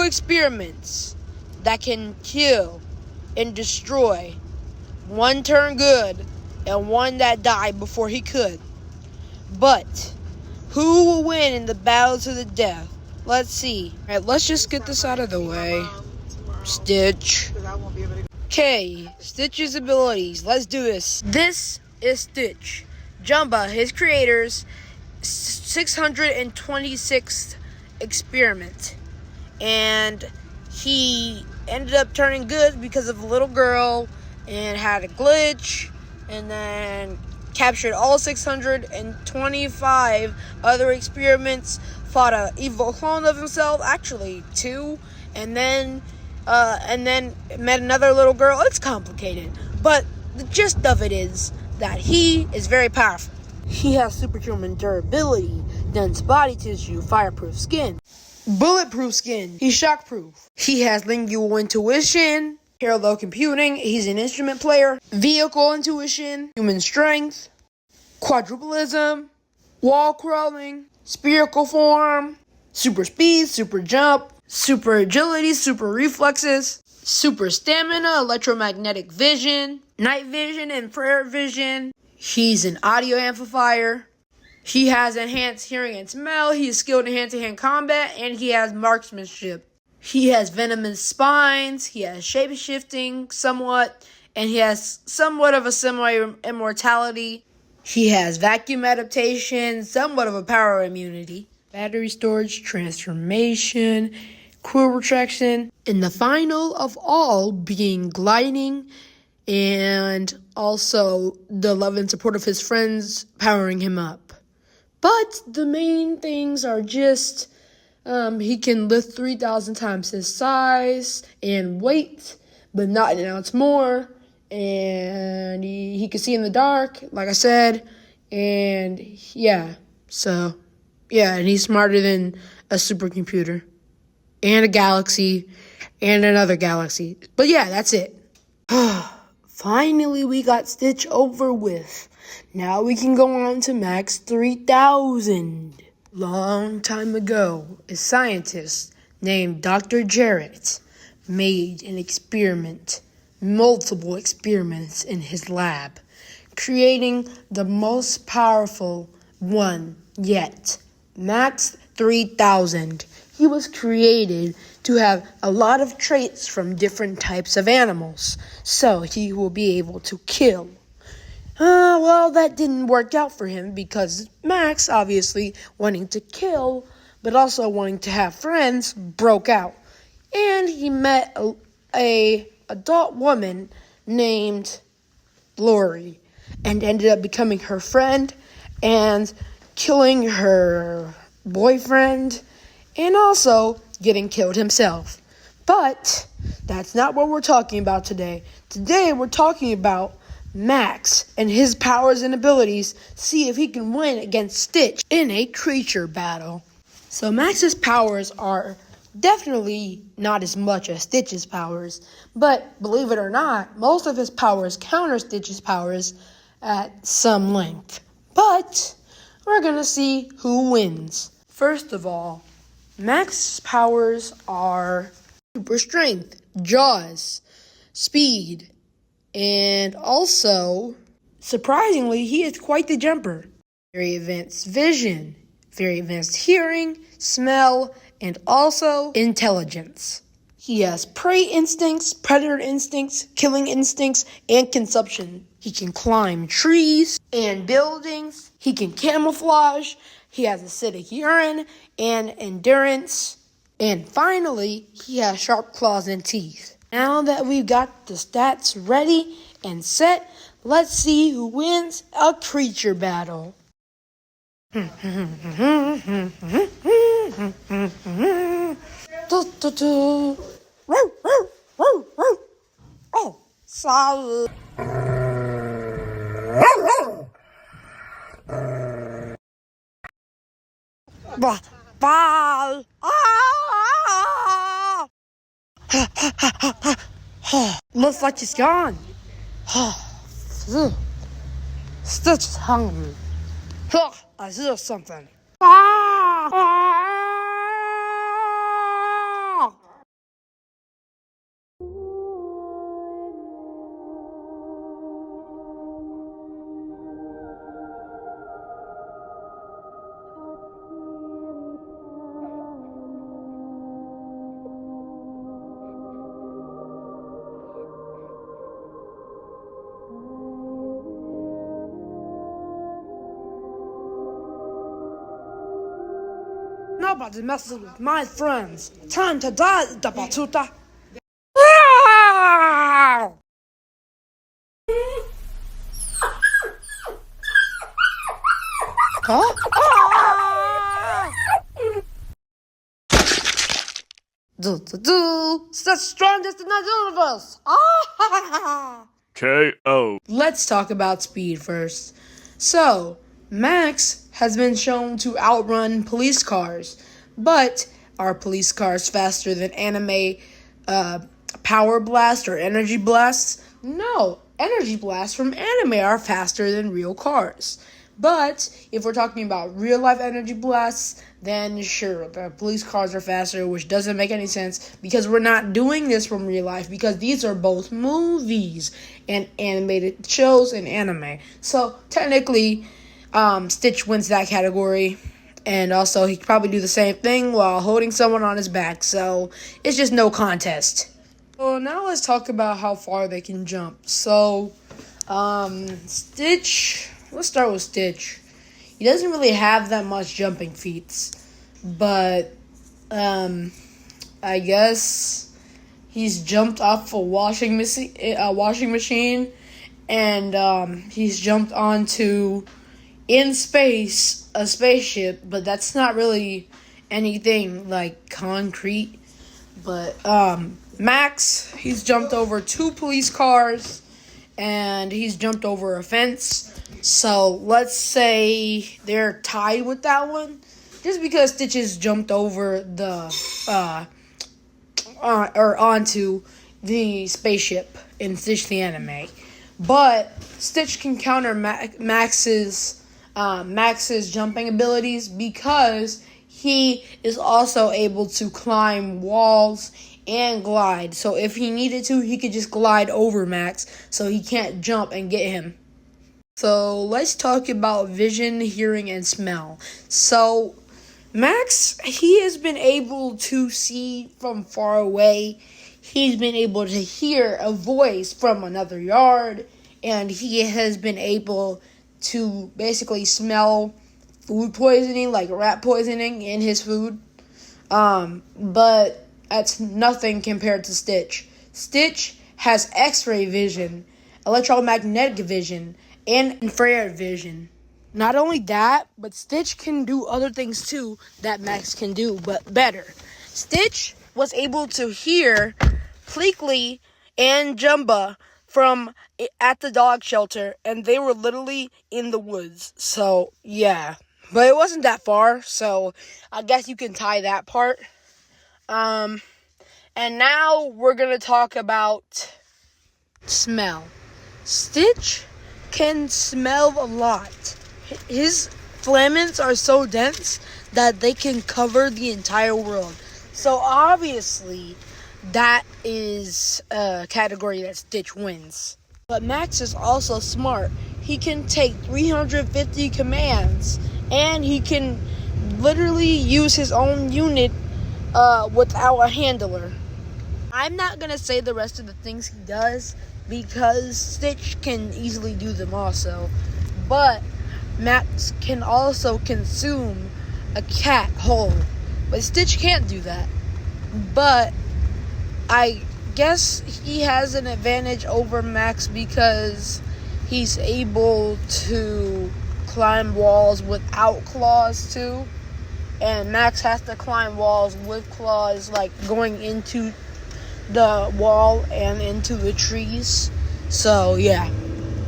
two experiments that can kill and destroy. One turned good and one that died before he could. But who will win in the battle to the death? Let's see. Alright, let's just get this out of the way. Stitch. Okay, Stitch's abilities. Let's do this. This is Stitch. Jumba, his creator's 626th experiment. And he ended up turning good because of a little girl and had a glitch, and then captured all 625 other experiments, fought an evil clone of himself, actually two, and then met another little girl. It's complicated, but the gist of it is that he is very powerful. He has superhuman durability, dense body tissue, fireproof skin, bulletproof skin. He's shockproof. He has lingual intuition, parallel computing. He's an instrument player, vehicle intuition, human strength, quadruplism, wall crawling, spherical form, super speed, super jump, super agility, super reflexes, super stamina, electromagnetic vision, night vision, infrared vision. He's an audio amplifier. He has enhanced hearing and smell. He is skilled in hand-to-hand combat, and he has marksmanship. He has venomous spines. He has shape-shifting somewhat, and he has somewhat of a semi-immortality. He has vacuum adaptation, somewhat of a power immunity, battery storage, transformation, quill retraction, and the final of all being gliding, and also the love and support of his friends powering him up. But the main things are just he can lift 3,000 times his size and weight, but not an ounce more. And he can see in the dark, like I said. And yeah, and he's smarter than a supercomputer and a galaxy and another galaxy. But yeah, that's it. Finally, we got Stitch over with. Now we can go on to Max 3000. Long time ago, a scientist named Dr. Jarrett made an experiment, multiple experiments in his lab, creating the most powerful one yet, Max 3000. He was created to have a lot of traits from different types of animals, so he will be able to kill. Well, that didn't work out for him because Max, obviously wanting to kill, but also wanting to have friends, broke out. And he met a adult woman named Lori and ended up becoming her friend and killing her boyfriend and also getting killed himself. But that's not what we're talking about today. Today we're talking about Max and his powers and abilities, see if he can win against Stitch in a creature battle. So Max's powers are definitely not as much as Stitch's powers, but believe it or not, most of his powers counter Stitch's powers at some length. But we're gonna see who wins. First of all, Max's powers are super strength, jaws, speed, and also, surprisingly, he is quite the jumper. Very advanced vision, very advanced hearing, smell, and also intelligence. He has prey instincts, predator instincts, killing instincts, and consumption. He can climb trees and buildings. He can camouflage. He has acidic urine and endurance. And finally, he has sharp claws and teeth. Now that we've got the stats ready and set, let's see who wins a creature battle. Oh, sorry. Bye. Looks like he's gone. Stitch is hungry. I hear something. Nobody messes with my friends. Time to die, the batuta. Ah! Huh? Ah! It's the strongest in the universe. Ah! KO. Let's talk about speed first. So, Max has been shown to outrun police cars, but are police cars faster than anime power blast or energy blasts? No, energy blasts from anime are faster than real cars. But if we're talking about real life energy blasts, then sure, the police cars are faster, which doesn't make any sense because we're not doing this from real life because these are both movies and animated shows and anime. So technically, Stitch wins that category. And also, he could probably do the same thing while holding someone on his back. So it's just no contest. So now let's talk about how far they can jump. So, Stitch. Let's start with Stitch. He doesn't really have that much jumping feats, but I guess he's jumped off a washing machine, and he's jumped onto in space a spaceship, but that's not really anything like concrete. But Max, he's jumped over 2 police cars, and he's jumped over a fence. So let's say they're tied with that one, just because Stitch has jumped over the or onto the spaceship in Stitch the Anime. But Stitch can counter Max's jumping abilities because he is also able to climb walls and glide. So if he needed to, he could just glide over Max so he can't jump and get him. So let's talk about vision, hearing, and smell. So Max, he has been able to see from far away. He's been able to hear a voice from another yard. And he has been able to basically smell food poisoning, like rat poisoning in his food. But that's nothing compared to Stitch. Stitch has X-ray vision, electromagnetic vision, and infrared vision. Not only that, but Stitch can do other things too that Max can do, but better. Stitch was able to hear Pleakley and Jumba from at the dog shelter, and they were literally in the woods. So, yeah. But it wasn't that far, so I guess you can tie that part. And now we're going to talk about smell. Stitch can smell a lot. His filaments are so dense that they can cover the entire world. So obviously, that is a category that Stitch wins. But Max is also smart. He can take 350 commands, and he can literally use his own unit without a handler. I'm not going to say the rest of the things he does because Stitch can easily do them also. But Max can also consume a cat whole. But Stitch can't do that. But I guess he has an advantage over Max because he's able to climb walls without claws too. And Max has to climb walls with claws, like going into the wall and into the trees. So, yeah.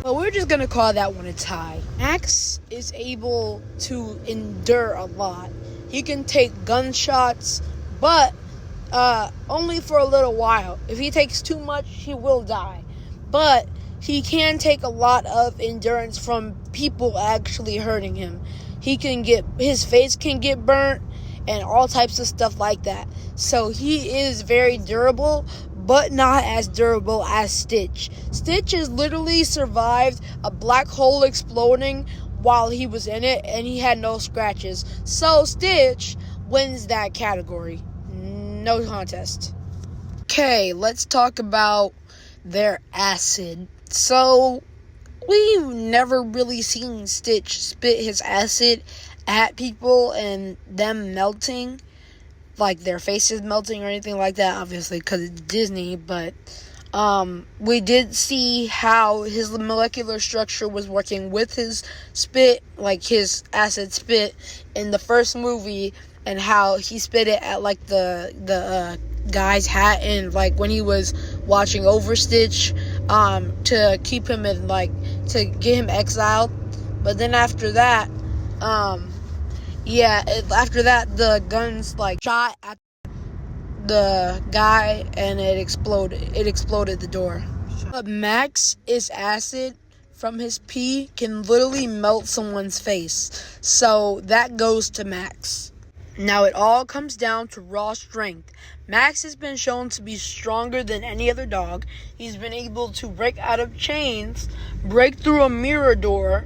But we're just going to call that one a tie. Max is able to endure a lot. He can take gunshots, but only for a little while. If he takes too much, he will die. But he can take a lot of endurance from people actually hurting him. His face can get burnt and all types of stuff like that. So he is very durable, but not as durable as Stitch. Stitch has literally survived a black hole exploding while he was in it, and he had no scratches. So Stitch wins that category. No contest. Okay, let's talk about their acid. So, we've never really seen Stitch spit his acid at people and them melting, like their faces melting or anything like that, obviously, because it's Disney, but we did see how his molecular structure was working with his spit, like his acid spit in the first movie, and how he spit it at like the guy's hat, and like when he was watching over Stitch, to keep him in, like, to get him exiled. But then after that, after that, the guns like shot at the guy and it exploded the door. But Max's acid from his pee can literally melt someone's face, so that goes to Max. Now it all comes down to raw strength. Max has been shown to be stronger than any other dog. He's been able to break out of chains, break through a mirror door,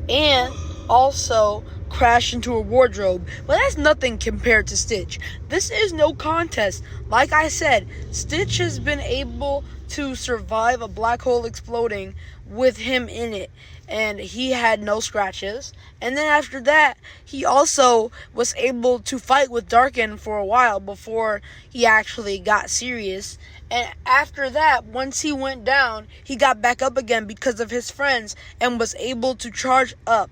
and also crash into a wardrobe. But that's nothing compared to Stitch. This is no contest. Like I said, Stitch has been able to survive a black hole exploding with him in it, and he had no scratches. And then after that, he also was able to fight with Darken for a while before he actually got serious. And after that, once he went down, he got back up again because of his friends and was able to charge up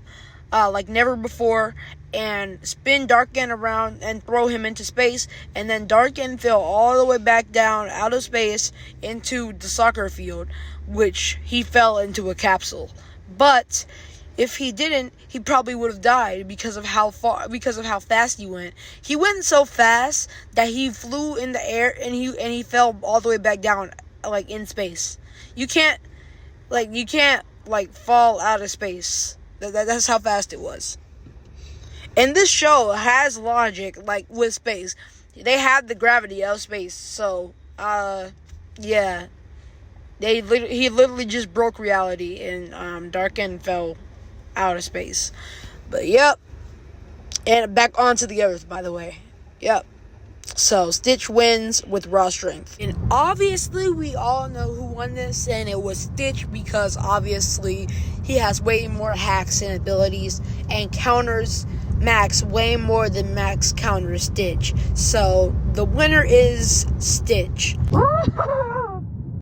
like never before and spin Darken around and throw him into space. And then Darken fell all the way back down out of space into the soccer field, which he fell into a capsule. But if he didn't, he probably would have died because of how fast he went. He went so fast that he flew in the air and he fell all the way back down, like in space. You can't fall out of space. That's how fast it was. And this show has logic, like with space. They have the gravity of space, so yeah. He literally just broke reality, and Darken fell out of space. But yep. And back onto the Earth, by the way. Yep. So Stitch wins with raw strength. And obviously we all know who won this, and it was Stitch, because obviously he has way more hacks and abilities and counters Max way more than Max counters Stitch. So the winner is Stitch.